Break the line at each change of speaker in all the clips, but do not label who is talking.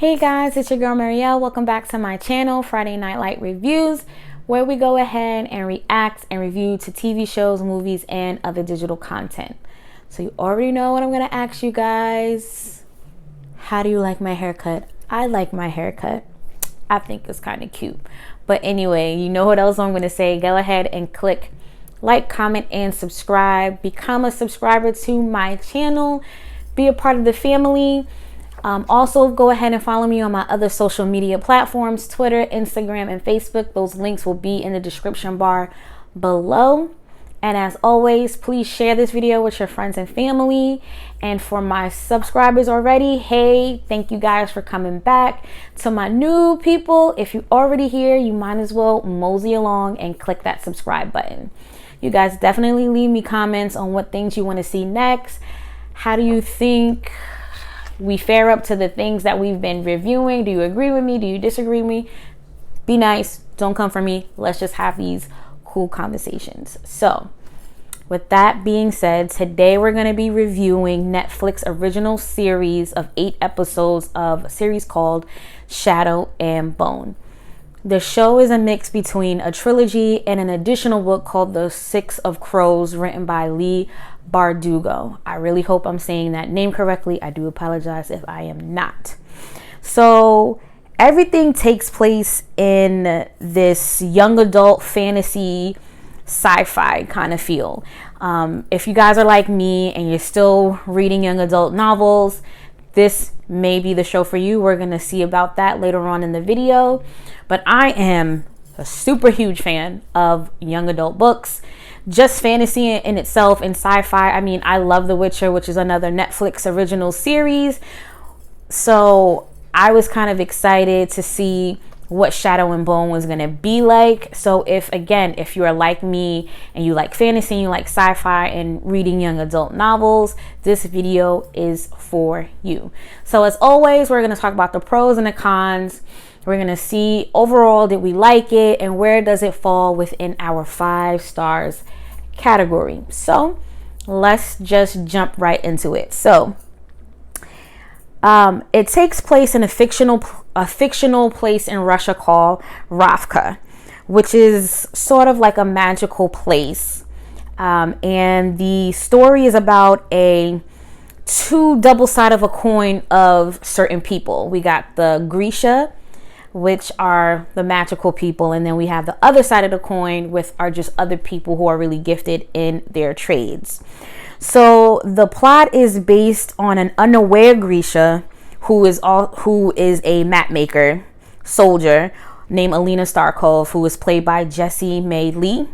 Hey guys, it's your girl Marielle. Welcome back to my channel, Friday Night Light Reviews, where we go ahead and react and review to TV shows, movies, and other digital content. So you already know what I'm going to ask you guys. How do you like my haircut? I like my haircut. I think it's kind of cute. But anyway, you know what else I'm going to say. Go ahead and click like, comment, and subscribe. Become a subscriber to my channel. Be a part of the family. Also, go ahead and follow me on my other social media platforms, Twitter, Instagram, and Facebook. Those links will be in the description bar below. And as always, please share this video with your friends and family. And for my subscribers already, hey, thank you guys for coming back. To my new people, if you're already here, you might as well mosey along and click that subscribe button. You guys definitely leave me comments on what things you want to see next. How do you think we fare up to the things that we've been reviewing? Do you agree with me? Do you disagree with me? Be nice. Don't come for me. Let's just have these cool conversations. So with that being said, today we're going to be reviewing Netflix original series of 8 episodes of a series called Shadow and Bone. The show is a mix between a trilogy and an additional book called The Six of Crows, written by Lee Bardugo. I really hope I'm saying that name correctly. I do apologize if I am not. So everything takes place in this young adult fantasy sci-fi kind of feel. If you guys are like me and you're still reading young adult novels, this may be the show for you. We're going to see about that later on in the video. But I am a super huge fan of young adult books. Just fantasy in itself and sci-fi. I mean, I love The Witcher, which is another Netflix original series. So I was kind of excited to see what Shadow and Bone was going to be like. So if you are like me and you like fantasy, you like sci-fi and reading young adult novels, this video is for you. So as always, we're going to talk about the pros and the cons. We're going to see overall, did we like it and where does it fall within our 5 stars category. So let's just jump right into it. So it takes place in a fictional place in Russia called Ravka, which is sort of like a magical place. And the story is about two double side of a coin of certain people. We got the Grisha, which are the magical people, and then we have the other side of the coin, with are just other people who are really gifted in their trades. So the plot is based on an unaware Grisha who is a map maker soldier named Alina Starkov, who is played by Jessie May Lee,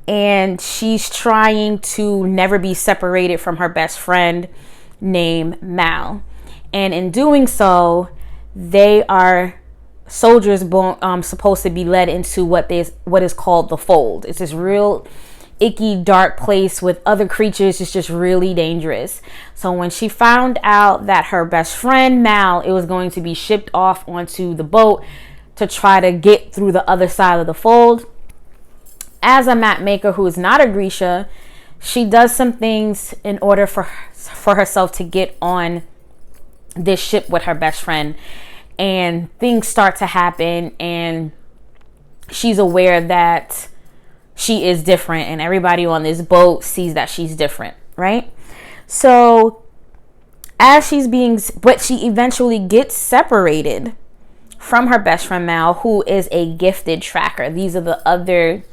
and she's trying to never be separated from her best friend named Mal. And in doing so, they are soldiers supposed to be led into what is called the Fold. It's this real icky, dark place with other creatures. It's just really dangerous. So when she found out that her best friend Mal, it was going to be shipped off onto the boat to try to get through the other side of the Fold, as a map maker who is not a Grisha, she does some things in order for herself to get on this ship with her best friend. And things start to happen, and she's aware that she is different, and everybody on this boat sees that she's different, right? So but she eventually gets separated from her best friend Mal, who is a gifted tracker. These are the other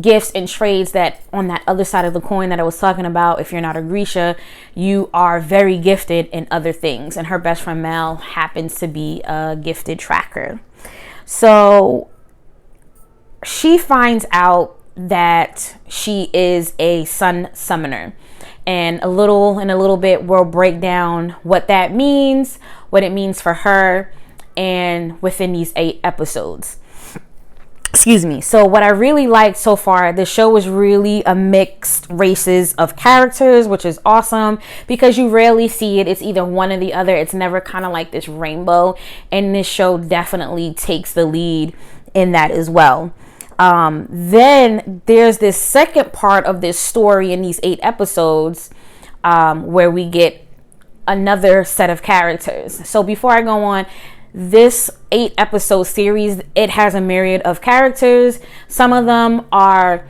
gifts and trades that on that other side of the coin that I was talking about. If you're not a Grisha, you are very gifted in other things, and her best friend Mal happens to be a gifted tracker. So she finds out that she is a sun summoner, and in a little bit we'll break down what that means, what it means for her, and within these 8 episodes. Excuse me. So what I really liked so far, the show was really a mixed races of characters, which is awesome because you rarely see it. It's either one or the other. It's never kind of like this rainbow, and this show definitely takes the lead in that as well. Then there's this second part of this story in these 8 episodes where we get another set of characters. So before I go on, this 8-episode series, it has a myriad of characters. Some of them are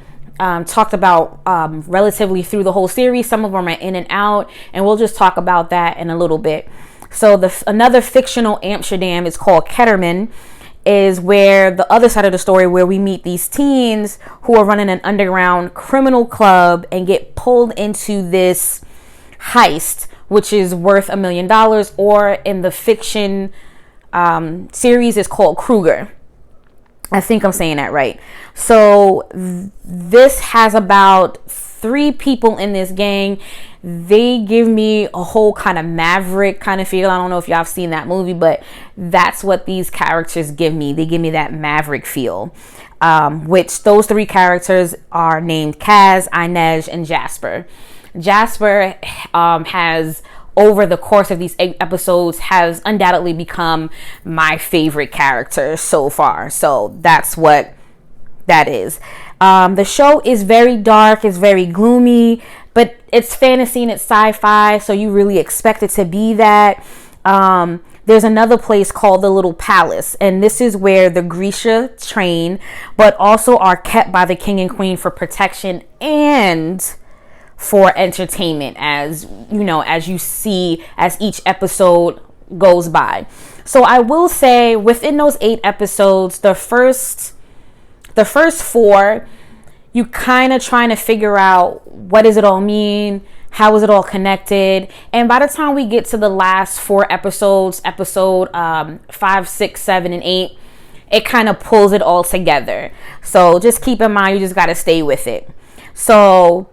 talked about relatively through the whole series. Some of them are in and out, and we'll just talk about that in a little bit. So another fictional Amsterdam is called Ketterman, is where the other side of the story, where we meet these teens who are running an underground criminal club and get pulled into this heist, which is worth $1 million, or in the fiction series is called Kruger. I think I'm saying that right. So this has about 3 people in this gang. They give me a whole kind of Maverick kind of feel. I don't know if y'all have seen that movie, but that's what these characters give me. They give me that Maverick feel, which those 3 characters are named Kaz, Inej, and Jasper. Jasper has, over the course of these 8 episodes, has undoubtedly become my favorite character so far. So that's what that is. The show is very dark, it's very gloomy, but it's fantasy and it's sci-fi, so you really expect it to be that. There's another place called the Little Palace, and this is where the Grisha train, but also are kept by the king and queen for protection and for entertainment, as you know, as you see as each episode goes by. So I will say, within those 8 episodes, the first 4, you kind of trying to figure out what does it all mean, how is it all connected, and by the time we get to the last 4 episodes, episode 5, 6, 7, and 8, it kind of pulls it all together. So just keep in mind, you just got to stay with it. So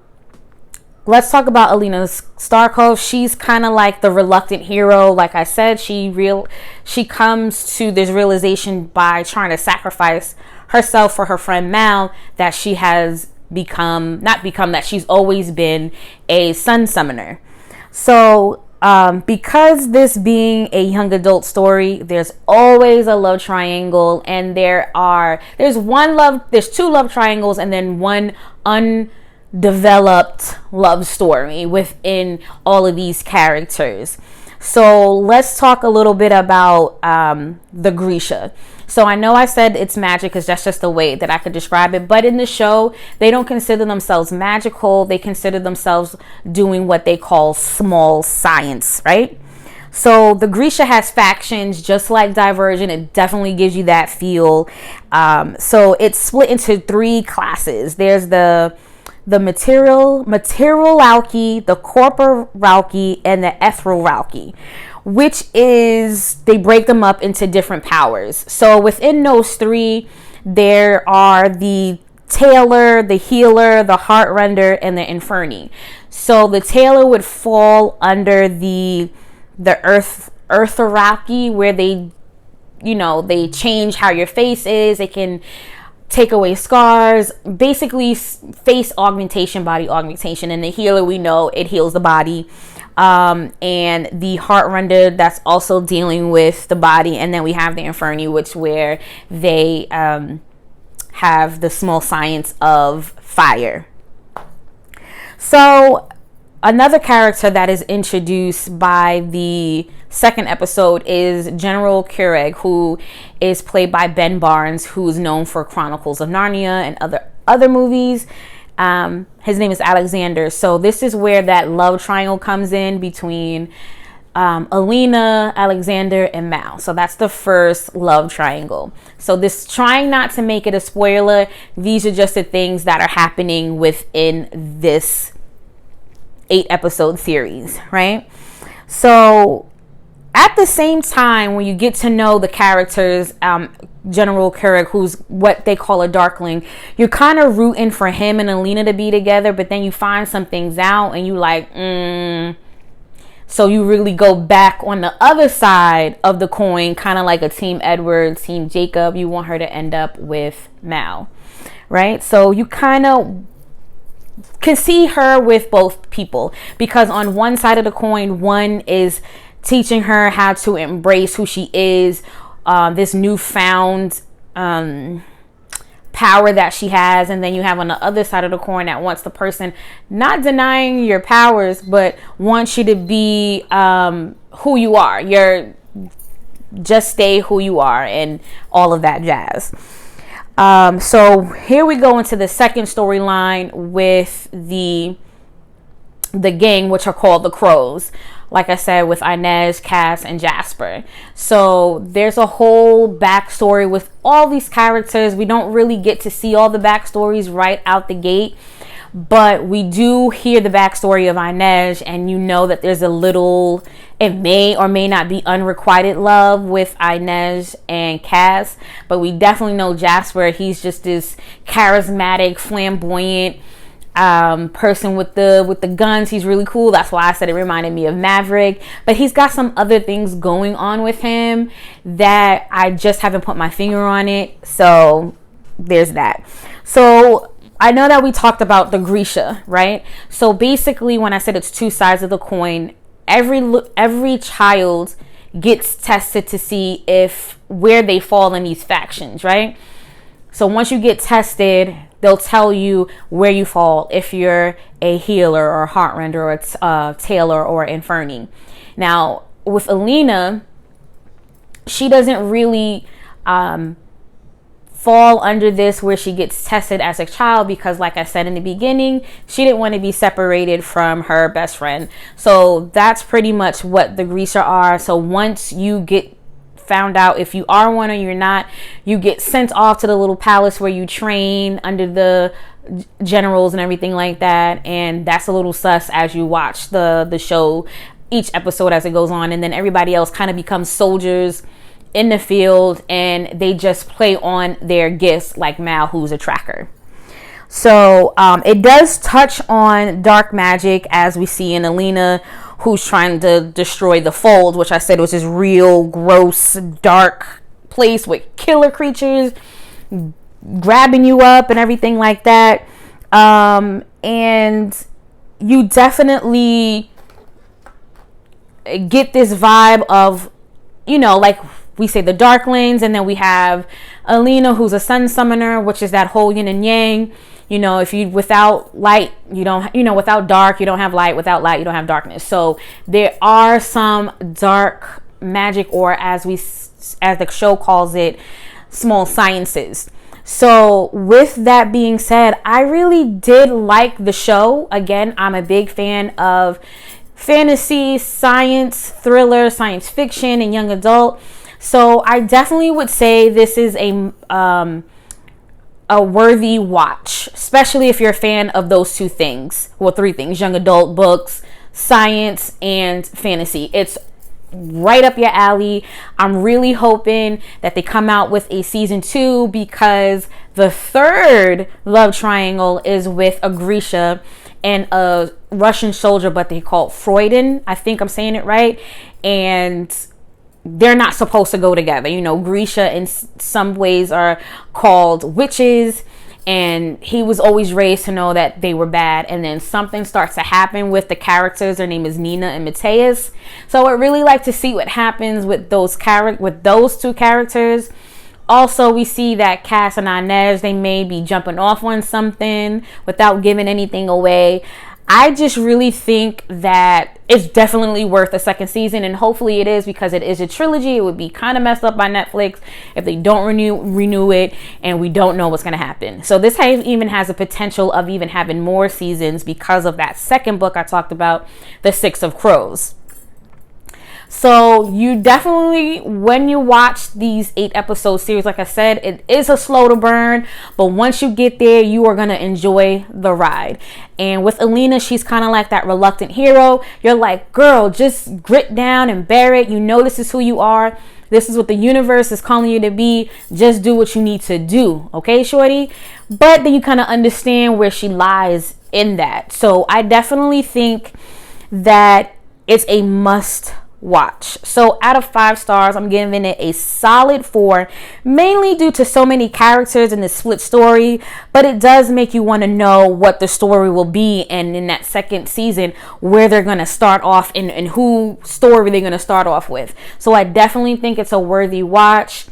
let's talk about Alina Starkov. She's kind of like the reluctant hero. Like I said, she comes to this realization by trying to sacrifice herself for her friend Mal, that she has that she's always been a sun summoner. So because this being a young adult story, there's always a love triangle, and there's 2 love triangles, and then one undeveloped love story within all of these characters. So let's talk a little bit about the Grisha. So I know I said it's magic because that's just the way that I could describe it. But in the show, they don't consider themselves magical. They consider themselves doing what they call small science, right? So the Grisha has factions just like Divergent. It definitely gives you that feel. So it's split into 3 classes. There's the material Rauki, the corporal Rauki, and the ethereal Rauki, which is, they break them up into different powers. So within those 3, there are the Tailor, the Healer, the Heartrender, and the Inferni. So the Tailor would fall under the Earth Rauki, where they change how your face is. They can take away scars, basically face augmentation, body augmentation. And the Healer, we know it heals the body. And the Heartrender, that's also dealing with the body. And then we have the Inferni, where they have the small science of fire. So another character that is introduced by the 2nd episode is General Keurig, who is played by Ben Barnes, who is known for Chronicles of Narnia and other movies. His name is Alexander. So this is where that love triangle comes in between Alina, Alexander, and Mal. So that's the first love triangle. So this, trying not to make it a spoiler, these are just the things that are happening within this 8-episode series, right? So at the same time, when you get to know the characters, General Keurig, who's what they call a Darkling, you're kind of rooting for him and Alina to be together, but then you find some things out and you like, So you really go back on the other side of the coin, kind of like a Team Edward, Team Jacob. You want her to end up with Mal, right? So you kind of can see her with both people, because on one side of the coin, one is teaching her how to embrace who she is, this newfound power power that she has, and then you have on the other side of the coin that wants the person not denying your powers, but wants you to be who you are. Just stay who you are and all of that jazz. So here we go into the second storyline with the gang, which are called the Crows. Like I said, with Inez, Cass, and Jasper. So there's a whole backstory with all these characters. We don't really get to see all the backstories right out the gate, but we do hear the backstory of Inez, and you know that there's a little, it may or may not be unrequited love with Inez and Cass, but we definitely know Jasper, he's just this charismatic, flamboyant person with the guns. He's really cool. That's why I said it reminded me of Maverick, but he's got some other things going on with him that I just haven't put my finger on it. So there's that. So I know that we talked about the Grisha, right? So basically, when I said it's two sides of the coin, every child gets tested to see if where they fall in these factions, right? So once you get tested, they'll tell you where you fall, if you're a healer or a heartrender or a tailor or inferni. Now, with Alina, she doesn't really fall under this where she gets tested as a child, because like I said in the beginning, she didn't want to be separated from her best friend. So that's pretty much what the Grisha are. So once you get found out if you are one or you're not, you get sent off to the little palace where you train under the generals and everything like that. And that's a little sus as you watch the show, each episode as it goes on. And then everybody else kind of becomes soldiers in the field, and they just play on their gifts, like Mal, who's a tracker. So it does touch on dark magic, as we see in Alina, who's trying to destroy the fold, which I said was this real gross, dark place with killer creatures grabbing you up and everything like that. And you definitely get this vibe of, you know, like we say the dark lanes, and then we have Alina, who's a sun summoner, which is that whole yin and yang. You know, if you, without light, you don't, you know, without dark, you don't have light. Without light, you don't have darkness. So there are some dark magic, or as the show calls it, small sciences. So with that being said, I really did like the show. Again, I'm a big fan of fantasy, science, thriller, science fiction, and young adult. So I definitely would say this is a worthy watch, especially if you're a fan of those two things. Well, three things: young adult, books, science, and fantasy. It's right up your alley. I'm really hoping that they come out with a season 2, because the third love triangle is with a Grisha and a Russian soldier, but they call it Freuden. I think I'm saying it right. And they're not supposed to go together. You know, Grisha in some ways are called witches, and he was always raised to know that they were bad. And then something starts to happen with the characters. Their name is Nina and Mateus. So I really like to see what happens with those two characters. Also, we see that Cass and Inez, they may be jumping off on something without giving anything away. I just really think that it's definitely worth a second season, and hopefully it is, because it is a trilogy. It would be kind of messed up by Netflix if they don't renew it, and we don't know what's going to happen. So this even has a potential of even having more seasons because of that second book I talked about, The Six of Crows. So you definitely, when you watch these 8 episode series, like I said, it is a slow to burn, but once you get there, you are going to enjoy the ride. And with Alina, she's kind of like that reluctant hero. You're like, girl, just grit down and bear it. You know this is who you are. This is what the universe is calling you to be. Just do what you need to do. Okay, shorty? But then you kind of understand where she lies in that. So I definitely think that it's a must watch. So out of 5 stars, I'm giving it a solid 4, mainly due to so many characters in this split story, but it does make you want to know what the story will be, and in that second season where they're going to start off and who story they're going to start off with. So I definitely think it's a worthy watch.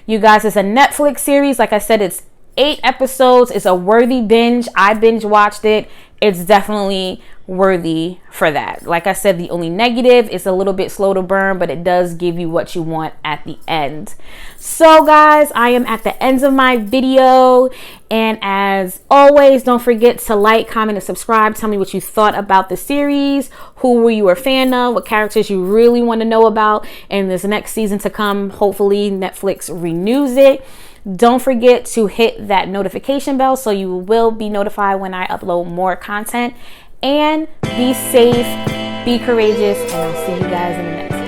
You guys, it's a Netflix series. Like I said, it's 8 episodes. It's a worthy binge. I binge watched it. It's definitely worthy for that. Like I said, the only negative is a little bit slow to burn, but it does give you what you want at the end. So guys, I am at the end of my video, and as always, don't forget to like, comment, and subscribe. Tell me what you thought about the series. Who were you a fan of? What characters you really want to know about in this next season to come? Hopefully Netflix renews it. Don't forget to hit that notification bell so you will be notified when I upload more content. And be safe, be courageous, and I'll see you guys in the next one.